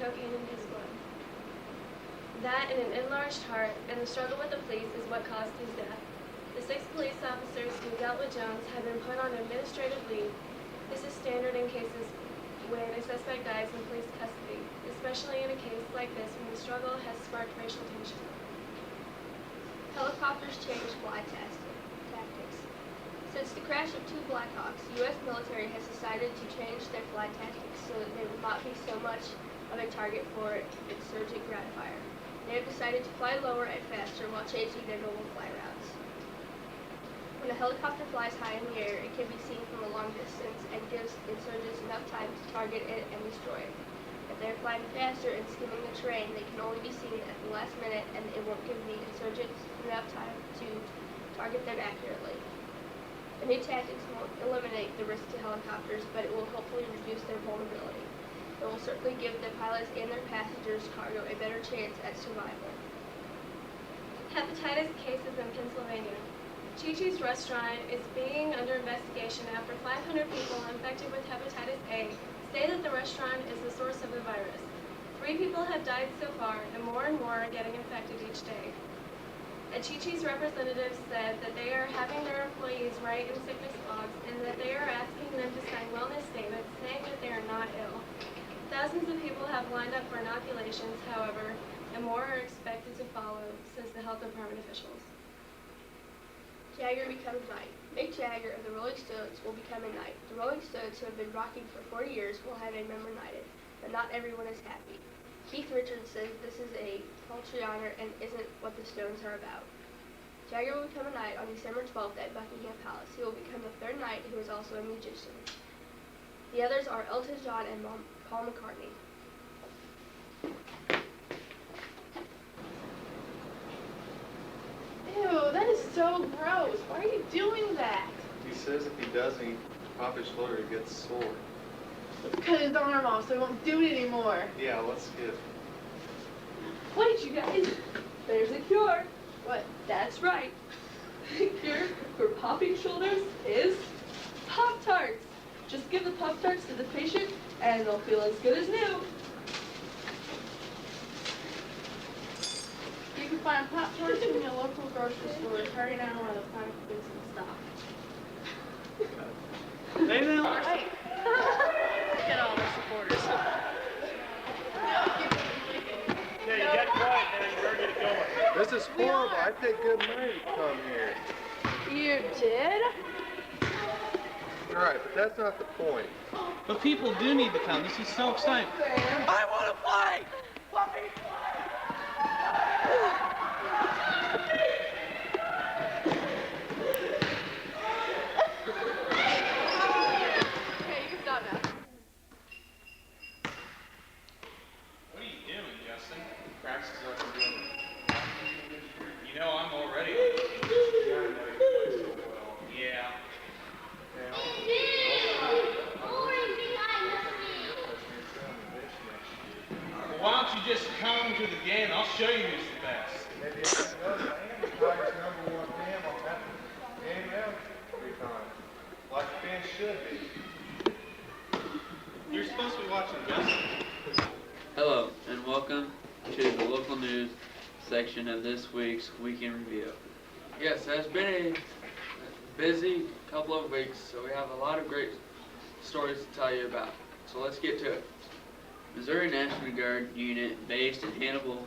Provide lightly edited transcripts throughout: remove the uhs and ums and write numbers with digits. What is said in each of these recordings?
cocaine in his blood. That and an enlarged heart and the struggle with the police is what caused his death. The 6 police officers who dealt with Jones have been put on administrative leave. This is standard in cases when a suspect dies in police custody, especially in a case like this when the struggle has sparked racial tension. Helicopters change flight tactics. Since the crash of 2 Blackhawks, the U.S. military has decided to change their flight tactics so that they will not be so much of a target for insurgent ground fire. They have decided to fly lower and faster while changing their normal flight routes. When a helicopter flies high in the air, it can be seen from a long distance and gives insurgents enough time to target it and destroy it. If they are flying faster and skimming the terrain, they can only be seen at the last minute and it won't give the insurgents enough time to target them accurately. The new tactics won't eliminate the risk to helicopters, but it will hopefully reduce their vulnerability. It will certainly give the pilots and their passengers' cargo a better chance at survival. Hepatitis cases in Pennsylvania. Chi-Chi's restaurant is being under investigation after 500 people infected with hepatitis A say that the restaurant is the source of the virus. 3 people have died so far, and more are getting infected each day. A Chi-Chi's representative said that they are having their employees write in sickness logs and that they are asking them to sign wellness statements saying that they are not ill. Thousands of people have lined up for inoculations, however, and more are expected to follow, says the health department officials. Jagger becomes knight. Mick Jagger of the Rolling Stones will become a knight. The Rolling Stones, who have been rocking for 40 years, will have a member knighted, but not everyone is happy. Keith Richards says this is a paltry honor and isn't what the Stones are about. Jagger will become a knight on December 12th at Buckingham Palace. He will become the 3rd knight who is also a musician. The others are Elton John and Paul McCartney. Ew, that is so gross. Why are you doing that? He says if he doesn't, he pop his shoulder, he gets sore. Let's cut his arm off so he won't do it anymore. Yeah, let's skip. Wait, you guys. There's a cure. What? That's right. The cure for popping shoulders is Pop-Tarts. Just give the Pop-Tarts to the patient and they'll feel as good as new. You can find Pop-Tarts in your local grocery store. Hurry now while the time is in stock. Hey now. Hey. Get all the supporters. Yeah, you got quiet now. You better get it going. This is horrible. I paid good money to come here. You did? You're right, but that's not the point. But people do need to come. This is so exciting. I want to play! Okay, you can stop now. What are you doing, Justin? Practice is what I'm doing. You know I'm already on the team. Yeah, I know you play so well. Yeah. Well, why don't you just come to the game? I'll show you who's the best. Maybe if it was, I am the Tigers' #1 fan. I'll have to game them 3 times. Like fans should be. You're supposed to be watching Justin. Hello, and welcome to the local news section of this week's Weekend Review. Yes, it has been a busy couple of weeks, so we have a lot of great stories to tell you about. So let's get to it. Missouri National Guard unit based in Hannibal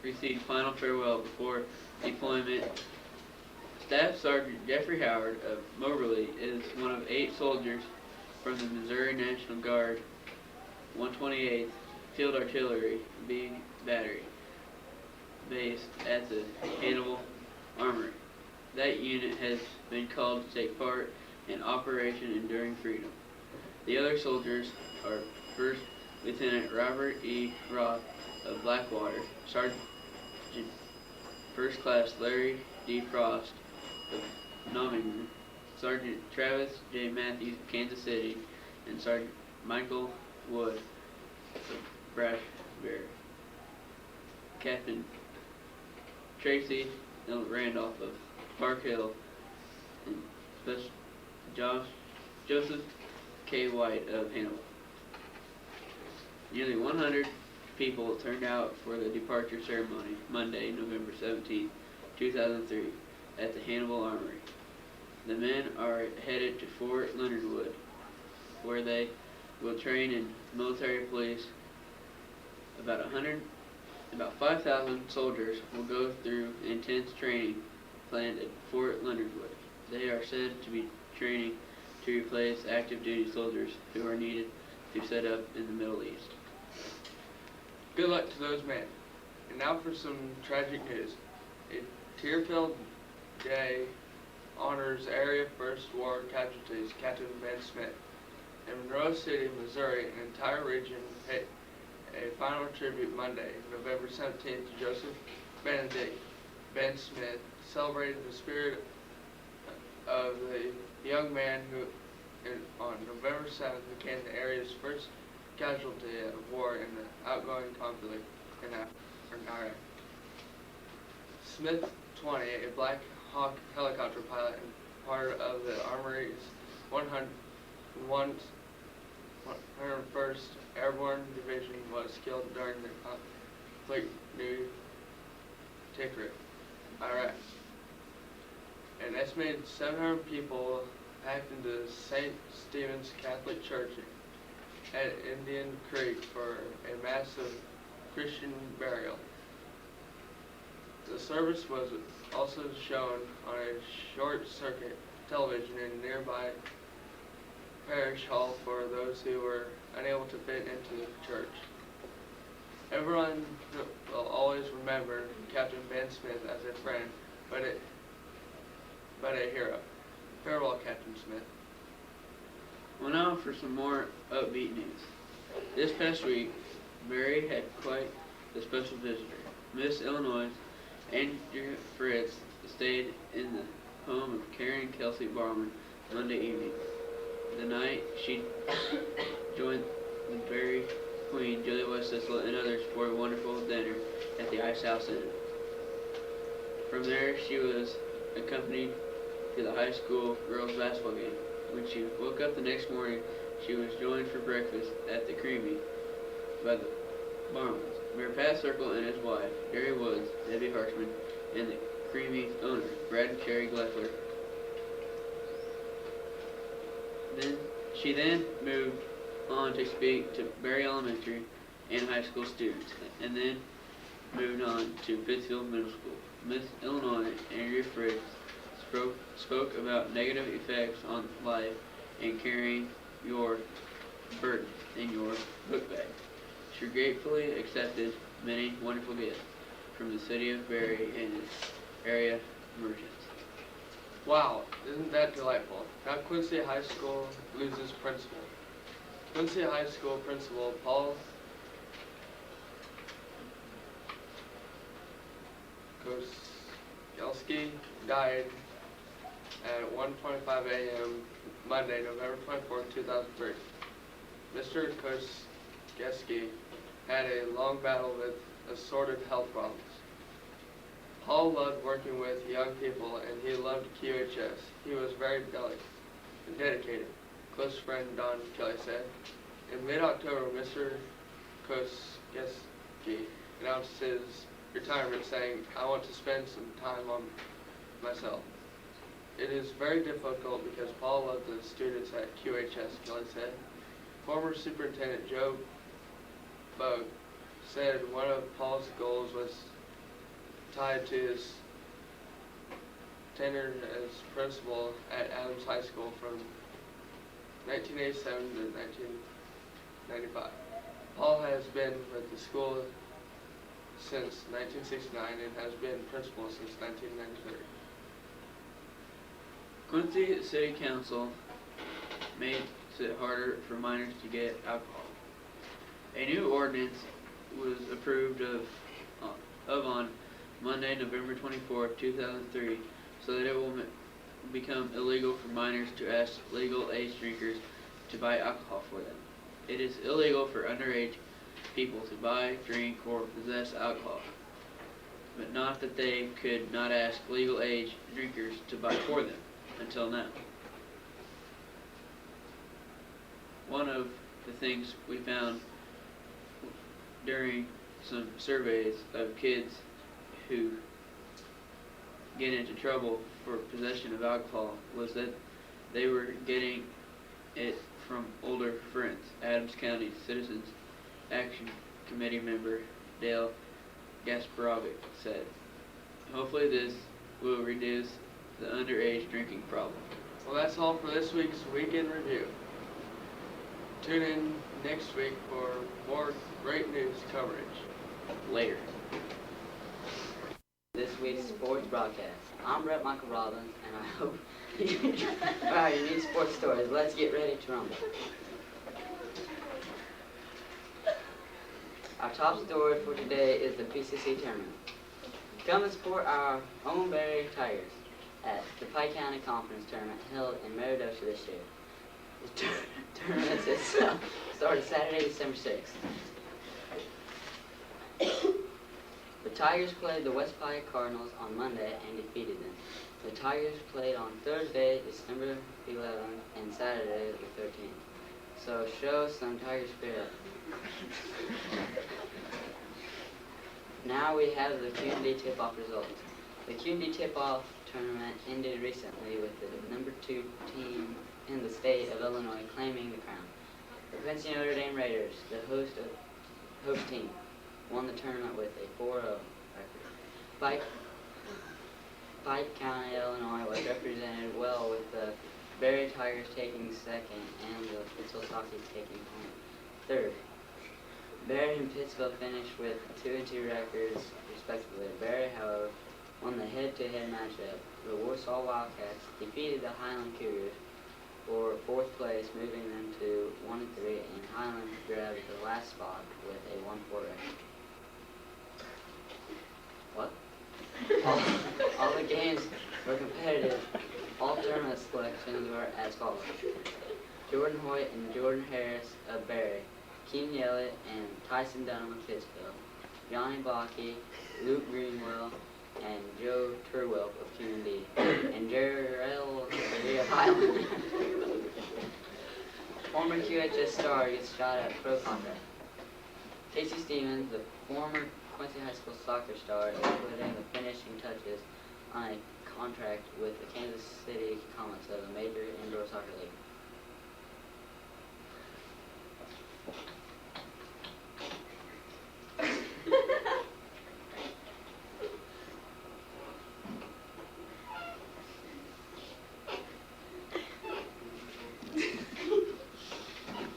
received final farewell before deployment. Staff Sergeant Jeffrey Howard of Moberly is one of 8 soldiers from the Missouri National Guard 128th Field Artillery B Battery based at the Hannibal Armory. That unit has been called to take part in Operation Enduring Freedom. The other soldiers are First Lieutenant Robert E. Roth of Blackwater, Sergeant First Class Larry D. Frost of Nomingham, Sergeant Travis J. Matthews of Kansas City, and Sergeant Michael Wood of Brashbury. Captain Tracy L. Randolph of Park Hill, and Special Joseph K. White of Hannibal. Nearly 100 people turned out for the departure ceremony Monday, November 17, 2003, at the Hannibal Armory. The men are headed to Fort Leonard Wood, where they will train in military police. About 5,000 soldiers will go through intense training planned at Fort Leonard Wood. They are said to be training to replace active duty soldiers who are needed to set up in the Middle East. Good luck to those men. And now for some tragic news. A tear-filled day honors area First War casualties, Captain Ben Smith. In Monroe City, Missouri, an entire region paid a final tribute Monday, November 17th, to Joseph Benedict Ben Smith, celebrated the spirit of the young man who, on November 7th, became the area's first casualty of war in the outgoing conflict in Iraq. Smith, 20, a Black Hawk helicopter pilot and part of the Armory's 101st Airborne Division, was killed during the conflict near Tikrit, Iraq. An estimated 700 people packed into St. Stephen's Catholic Church at Indian Creek for a massive Christian burial. The service was also shown on a short-circuit television in nearby parish hall for those who were unable to fit into the church. Everyone will always remember Captain Ben Smith as a friend, but a hero. Farewell, Captain Smith. Well, now for some more upbeat news. This past week, Mary had quite a special visitor. Miss Illinois, Andrea Fritz, stayed in the home of Karen Kelsey Barman Monday evening. The night, she joined the Berry Queen, Julia West Cecil, and others for a wonderful dinner at the Ice House Inn. From there, she was accompanied to the high school girls' basketball game. When she woke up the next morning, she was joined for breakfast at the Creamy by the Barmans, Mayor Pat Circle and his wife, Gary Woods, Debbie Harshman, and the Creamy owner, Brad and Carrie Gleffler. She then moved on to speak to Berry Elementary and high school students, and then moved on to Pittsfield Middle School. Miss Illinois, Andrea Fritz, spoke about negative effects on life and carrying your burden in your book bag. She gratefully accepted many wonderful gifts from the city of Berry and its area merchants. Wow, isn't that delightful? Now Quincy High School loses principal. Quincy High School principal Paul Koskielski died at 1:25 a.m. Monday, November 24, 2003. Mr. Koskielski had a long battle with assorted health problems. Paul loved working with young people, and he loved QHS. He was very dedicated, close friend Don Kelly said. In mid-October, Mr. Koskielski announced his retirement, saying, "I want to spend some time on myself." It is very difficult because Paul loved the students at QHS, Kelly said. Former Superintendent Joe Bogue said one of Paul's goals was tied to his tenure as principal at Adams High School from 1987 to 1995. Paul has been with the school since 1969 and has been principal since 1993. Quincy City Council makes it harder for minors to get alcohol. A new ordinance was approved of on Monday, November 24, 2003, so that it will become illegal for minors to ask legal age drinkers to buy alcohol for them. It is illegal for underage people to buy, drink, or possess alcohol, but not that they could not ask legal age drinkers to buy for them until now. One of the things we found during some surveys of kids who get into trouble for possession of alcohol was that they were getting it from older friends. Adams County Citizens Action Committee member Dale Gasparovic said, "Hopefully this will reduce the underage drinking problem." Well, that's all for this week's Weekend Review. Tune in next week for more great news coverage. Later. This week's sports broadcast. I'm Brett Michael Robbins, and I hope you wow, you need sports stories. Let's get ready to rumble. Our top story for today is the PCC tournament. Come and support our own Barry Tigers at the Pike County Conference Tournament held in Meridosha this year. The tournament itself started Saturday, December 6th. The Tigers played the West Pike Cardinals on Monday and defeated them. The Tigers played on Thursday, December 11th, and Saturday, the 13th. So show some Tiger spirit. Now we have the QMD tip-off results. The QMD tip-off tournament ended recently with the number 2 team in the state of Illinois claiming the crown. The Quincy Notre Dame Raiders, the host team, won the tournament with a 4-0 record. Pike County, Illinois was represented well with the Barry Tigers taking second and the Pittsville Sockies taking home third. Barry and Pittsville finished with 2-2 records respectively. Barry, however, won the head-to-head matchup. The Warsaw Wildcats defeated the Highland Cougars for 4th place, moving them to 1-3, and Highland grabbed the last spot with a 1-4 record. What? All the games were competitive. All tournament selections were as follows: Jordan Hoyt and Jordan Harris of Barry, Keen Yellett and Tyson Dunham of Pittsville, Johnny Bakke, Luke Greenwell, and Joe Turwelp of QMD, and Jarrell of Highland. Former QHS star gets shot at pro contract. Casey Stevens, the former Quincy High School soccer star, is putting the finishing touches on a contract with the Kansas City Comets of a major indoor soccer league.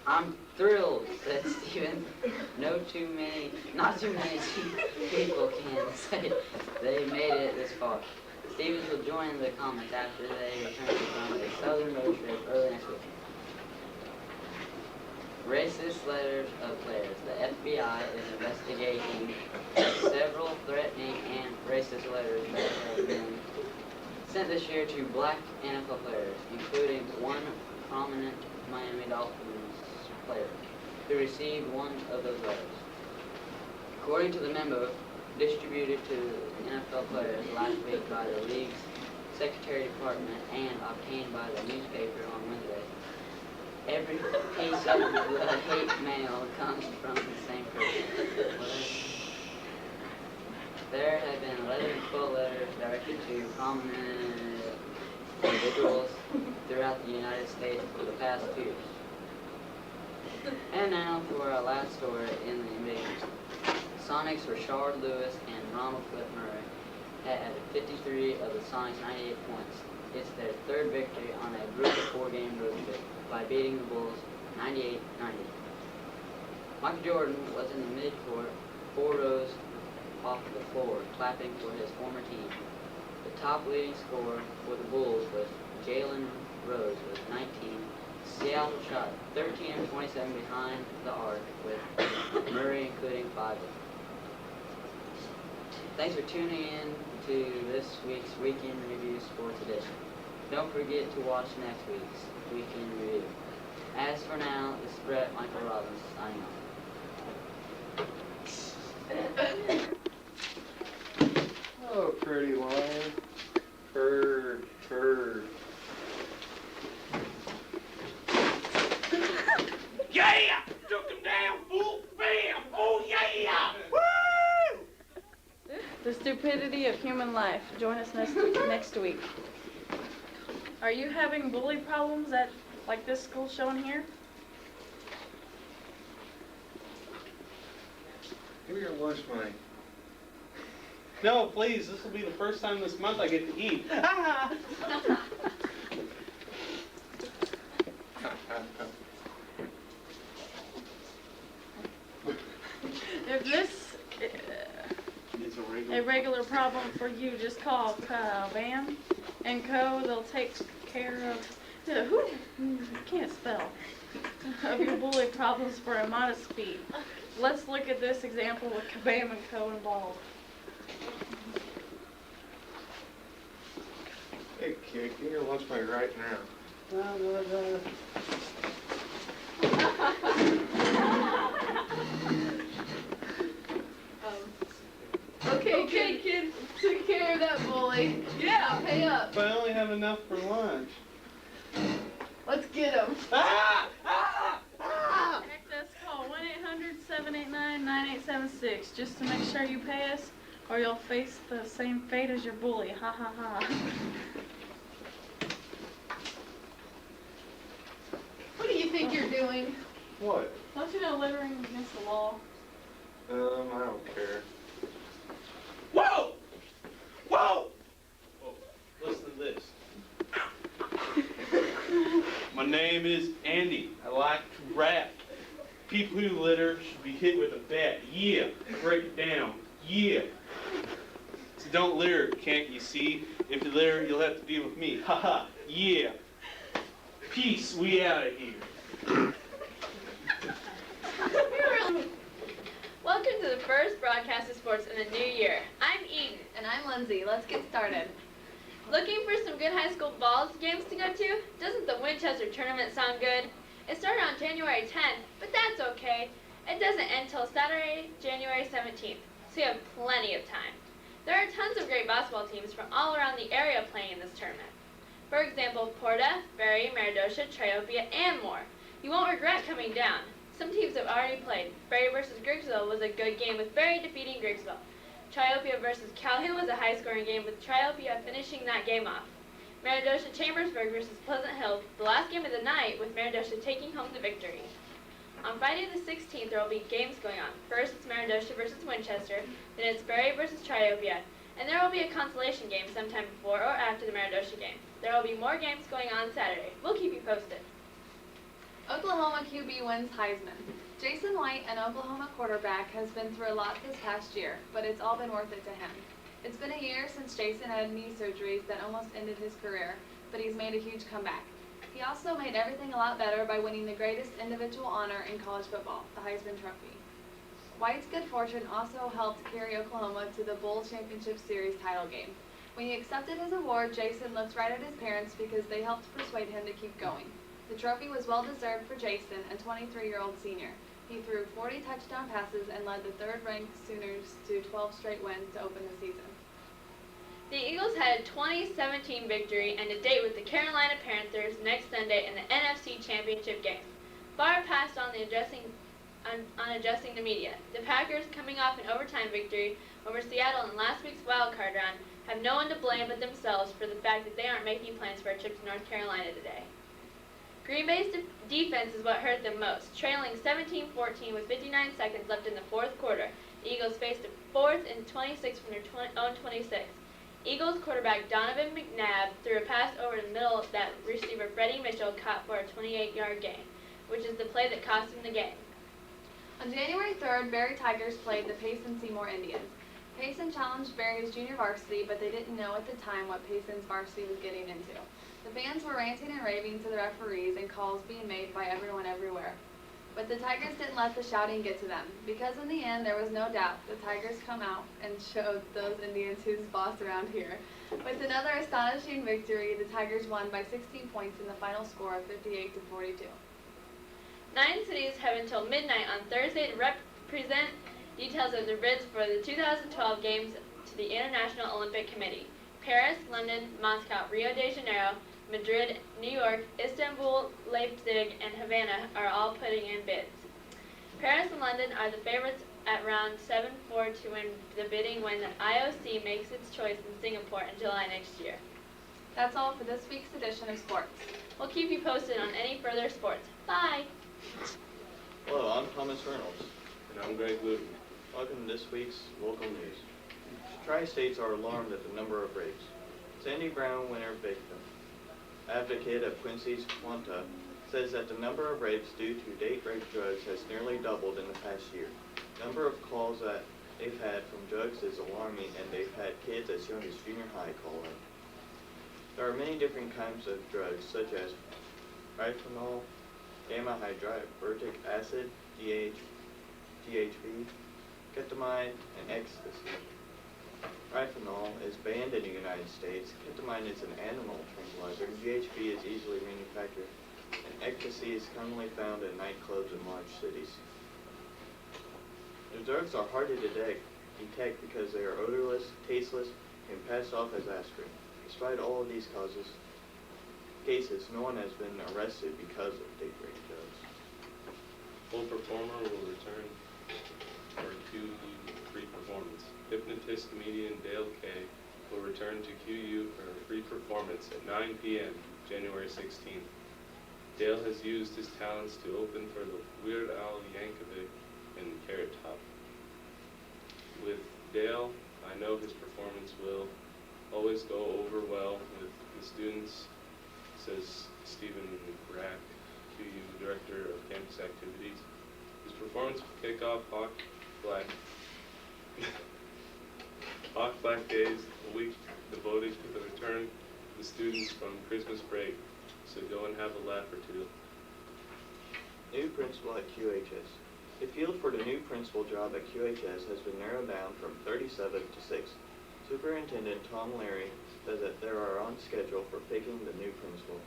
I'm thrilled, said Stevens. Not too many people can say they made it this far. Stevens will join the Comets after they return from a southern road trip early next week. Racist letters of players. The FBI is investigating several threatening and racist letters that have been sent this year to black NFL players, including one prominent Miami Dolphins player who received one of those letters. According to the memo distributed to NFL players last week by the league's Secretary Department and obtained by the newspaper on Wednesday, every piece of the hate mail comes from the same person. There have been 11 full letters directed to prominent individuals throughout the United States for the past 2 years. And now for our last story in the NBA. Sonics Rashard Lewis and Ronald Flip Murray had 53 of the Sonics' 98 points. It's their 3rd victory on a brutal 4-game road trip by beating the Bulls 98-90. Michael Jordan was in the mid-court, 4 rows off the floor, clapping for his former team. The top leading scorer for the Bulls was Jalen Rose with 19. Seattle shot 13 of 27 behind the arc, with Murray including 5 of them. Thanks for tuning in to this week's Weekend Review Sports Edition. Don't forget to watch next week's Weekend Review. As for now, this is Brett Michael Robbins signing off. Oh, pretty lion. Purr, purr. Yeah! Took him down, fool! Bam! Oh, yeah! The stupidity of human life. Join us next week. Are you having bully problems at like this school shown here? Give me your lunch money. No, please, this will be the first time this month I get to eat. Ah! If this It's a a regular problem for you, just call Bam and Co. They'll take care of who can't spell of your bully problems for a modest fee. Let's look at this example with Bam and Co. involved. Hey kid, give me your lunch money right now. Okay, kid, took care of that bully. Yeah, pay up. But I only have enough for lunch. Let's get him. Ah! Ah! Ah! Contact us, call 1-800-789-9876 just to make sure you pay us, or you'll face the same fate as your bully. Ha ha ha. What do you think you're doing? What? Don't you know littering is against the law? I don't care. Whoa! Whoa! Whoa! Listen to this. My name is Andy. I like to rap. People who litter should be hit with a bat. Yeah. Break it down. Yeah. So don't litter, can't you see? If you litter, you'll have to deal with me. Haha. Yeah. Peace. We out of here. Welcome to the first broadcast of sports in the new year. I'm Eden. And I'm Lyndsay. Let's get started. Looking for some good high school ball games to go to? Doesn't the Winchester tournament sound good? It started on January 10th, but that's okay. It doesn't end till Saturday, January 17th, so you have plenty of time. There are tons of great basketball teams from all around the area playing in this tournament. For example, Porta, Berry, Meridosha, Triopia, and more. You won't regret coming down. Some teams have already played. Berry versus Griggsville was a good game with Berry defeating Griggsville. Triopia versus Calhoun was a high-scoring game with Triopia finishing that game off. Meridosha Chambersburg versus Pleasant Hill, the last game of the night, with Meridosha taking home the victory. On Friday the 16th, there will be games going on. First, it's Meridosha versus Winchester, then it's Berry versus Triopia, and there will be a consolation game sometime before or after the Meridosha game. There will be more games going on Saturday. We'll keep you posted. Oklahoma QB wins Heisman. Jason White, an Oklahoma quarterback, has been through a lot this past year, but it's all been worth it to him. It's been a year since Jason had knee surgeries that almost ended his career, but he's made a huge comeback. He also made everything a lot better by winning the greatest individual honor in college football, the Heisman Trophy. White's good fortune also helped carry Oklahoma to the Bowl Championship Series title game. When he accepted his award, Jason looked right at his parents because they helped persuade him to keep going. The trophy was well-deserved for Jason, a 23-year-old senior. He threw 40 touchdown passes and led the third-ranked Sooners to 12 straight wins to open the season. The Eagles had a 2017 victory and a date with the Carolina Panthers next Sunday in the NFC Championship game. Far past on adjusting the media. The Packers, coming off an overtime victory over Seattle in last week's wild card round, have no one to blame but themselves for the fact that they aren't making plans for a trip to North Carolina today. Green Bay's defense is what hurt them most, trailing 17-14 with 59 seconds left in the fourth quarter. The Eagles faced a 4th and 26 from their own 26. Eagles quarterback Donovan McNabb threw a pass over the middle that receiver Freddie Mitchell caught for a 28-yard gain, which is the play that cost him the game. On January 3rd, Berry Tigers played the Payson-Seymour Indians. Payson challenged Berry's junior varsity, but they didn't know at the time what Payson's varsity was getting into. The fans were ranting and raving to the referees and calls being made by everyone everywhere. But the Tigers didn't let the shouting get to them, because in the end there was no doubt the Tigers come out and showed those Indians who's boss around here. With another astonishing victory, the Tigers won by 16 points in the final score of 58-42. 9 cities have until midnight on Thursday to present details of their bids for the 2012 Games to the International Olympic Committee. Paris, London, Moscow, Rio de Janeiro, Madrid, New York, Istanbul, Leipzig, and Havana are all putting in bids. Paris and London are the favorites at round 7-4 to win the bidding when the IOC makes its choice in Singapore in July next year. That's all for this week's edition of sports. We'll keep you posted on any further sports. Bye! Hello, I'm Thomas Reynolds. And I'm Greg Luton. Welcome to this week's local news. Tri-states are alarmed at the number of rapes. Sandy Brown, winter victim, advocate of Quincy's Quanta, says that the number of rapes due to date rape drugs has nearly doubled in the past year. The number of calls that they've had from drugs is alarming, and they've had kids as young as junior high call in. There are many different kinds of drugs, such as rifenol, gamma hydroxyuric acid, GHB, ketamine, and ecstasy. Rifenol is banned in the United States. Ketamine is an animal tranquilizer. GHB is easily manufactured, and ecstasy is commonly found in nightclubs in large cities. The drugs are hard to detect because they are odorless, tasteless, and passed off as aspirin. Despite all of these cases, no one has been arrested because of date rape drugs. Full Performer will return for a free performance. Hypnotist comedian Dale Kay will return to QU for a free performance at 9 p.m. January 16th. Dale has used his talents to open for the Weird Al Yankovic and Carrot Top. With Dale, I know his performance will always go over well with the students, says Stephen Rack, QU Director of Campus Activities. His performance will kick off Hawk Black Days, a week devoted to the return of the students from Christmas break, so go and have a laugh or two. New principal at QHS. The field for the new principal job at QHS has been narrowed down from 37 to 6. Superintendent Tom Larry says that they are on schedule for picking the new principal,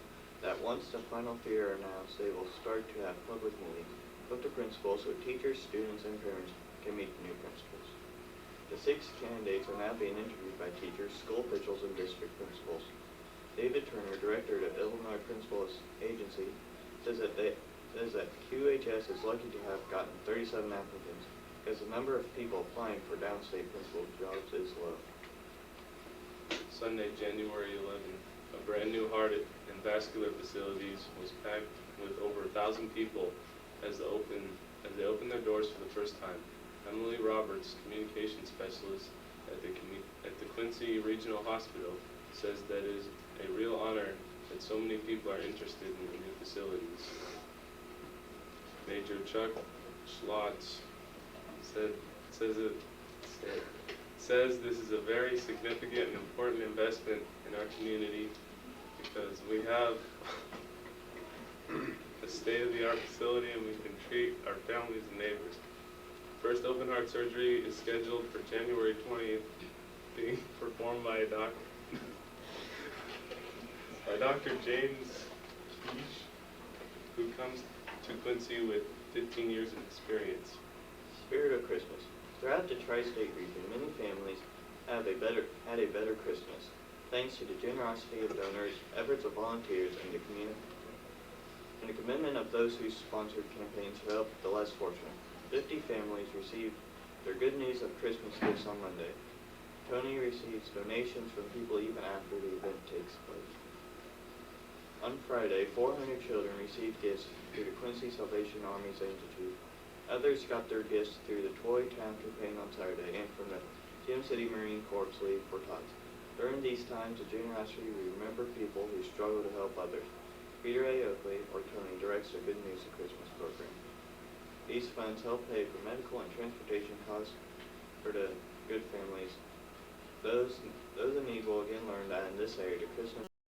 that once the final three are announced, they will start to have public meetings with the principals so teachers, students, and parents can meet the new principals. The 6 candidates are now being interviewed by teachers, school officials, and district principals. David Turner, director of the Illinois Principals Agency, says that QHS is lucky to have gotten 37 applicants because the number of people applying for downstate principal jobs is low. Sunday, January 11th, a brand new heart and vascular facilities was packed with over 1,000 people as they opened their doors for the first time. Emily Roberts, communication specialist at the Quincy Regional Hospital, says that it is a real honor that so many people are interested in the new facilities. Major Chuck Schlotz says this is a very significant and important investment in our community because we have a state-of-the-art facility and we can treat our families and neighbors. First open heart surgery is scheduled for January 20th, being performed by Dr. James Keish, who comes to Quincy with 15 years of experience. Spirit of Christmas. Throughout the tri-state region, many families had a better Christmas, thanks to the generosity of donors, efforts of volunteers, and the commitment of those who sponsored campaigns to help the less fortunate. 50 families received their good news of Christmas gifts on Monday. Tony receives donations from people even after the event takes place. On Friday, 400 children received gifts through the Quincy Salvation Army's Institute. Others got their gifts through the Toy Town campaign on Saturday and from the Gym City Marine Corps League for Tots. During these times of generosity, we remember people who struggle to help others. Peter A. Oakley, or Tony, directs the Good News of Christmas program. These funds help pay for medical and transportation costs for the good families. Those in need will again learn that in this area, the Christmas